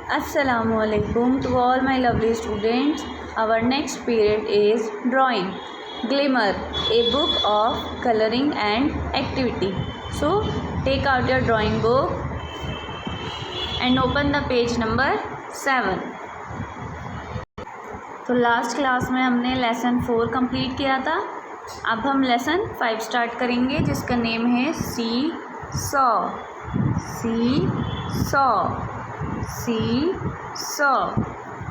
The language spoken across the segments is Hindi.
Assalamualaikum to all my lovely students. Our next period is drawing. Glimmer, a book of coloring and activity. So take out your drawing book and open the page number 7. तो लास्ट क्लास में हमने लेसन 4 कंप्लीट किया था. अब हम लेसन 5 स्टार्ट करेंगे जिसका नेम है सी saw.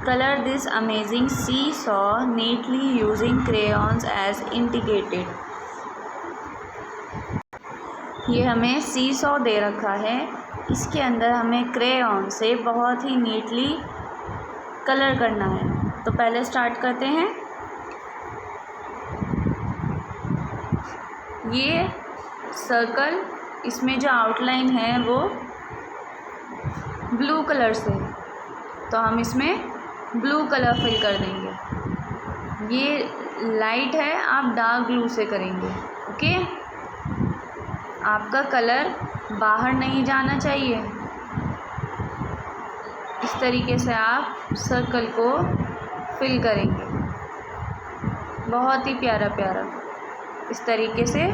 Color this amazing seesaw neatly using crayons as indicated. ये हमें seesaw दे रखा है. इसके अंदर हमें क्रेयॉन से बहुत ही नीटली कलर करना है. तो पहले स्टार्ट करते हैं. ये सर्कल, इसमें जो आउटलाइन है वो ब्लू कलर से, तो हम इसमें ब्लू कलर फिल कर देंगे. ये लाइट है, आप डार्क ब्लू से करेंगे. ओके, आपका कलर बाहर नहीं जाना चाहिए. इस तरीके से आप सर्कल को फिल करेंगे. बहुत ही प्यारा प्यारा इस तरीके से.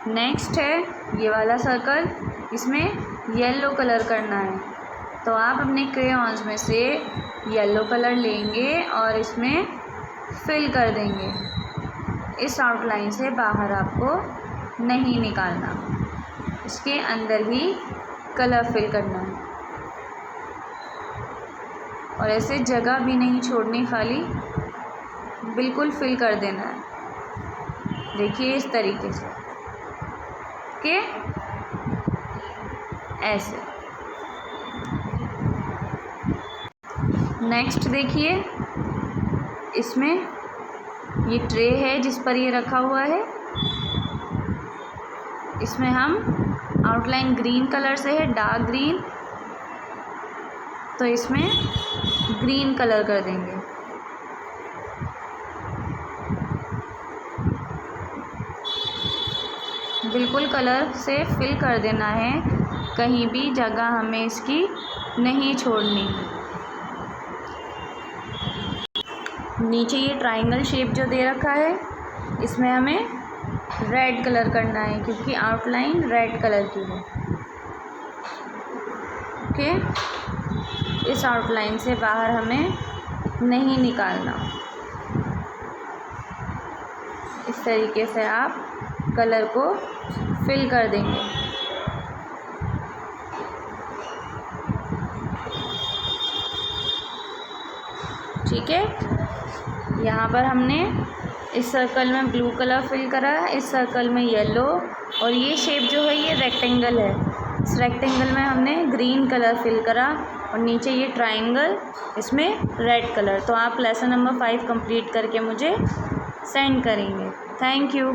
नेक्स्ट है ये वाला सर्कल. इसमें येलो कलर करना है. तो आप अपने क्रेयॉन्स में से येलो कलर लेंगे और इसमें फिल कर देंगे. इस आउटलाइन से बाहर आपको नहीं निकालना, इसके अंदर ही कलर फिल करना है. और ऐसे जगह भी नहीं छोड़नी, खाली बिल्कुल फिल कर देना है. देखिए इस तरीके से. ओके, ऐसे. नेक्स्ट देखिए, इसमें ये ट्रे है जिस पर ये रखा हुआ है. इसमें हम आउटलाइन ग्रीन कलर से है, डार्क ग्रीन. तो इसमें ग्रीन कलर कर देंगे. बिल्कुल कलर से फिल कर देना है, कहीं भी जगह हमें इसकी नहीं छोड़नी. नीचे ये ट्रायंगल शेप जो दे रखा है, इसमें हमें रेड कलर करना है क्योंकि आउटलाइन रेड कलर की है. ओके, इस आउटलाइन से बाहर हमें नहीं निकालना. इस तरीके से आप कलर को फिल कर देंगे. ठीक है, यहाँ पर हमने इस सर्कल में ब्लू कलर फिल करा, इस सर्कल में येलो, और ये शेप जो है ये रेक्टेंगल है. इस रेक्टेंगल में हमने ग्रीन कलर फिल करा और नीचे ये ट्रायंगल, इसमें रेड कलर. तो आप लेसन नंबर 5 कंप्लीट करके मुझे सेंड करेंगे. Thank you.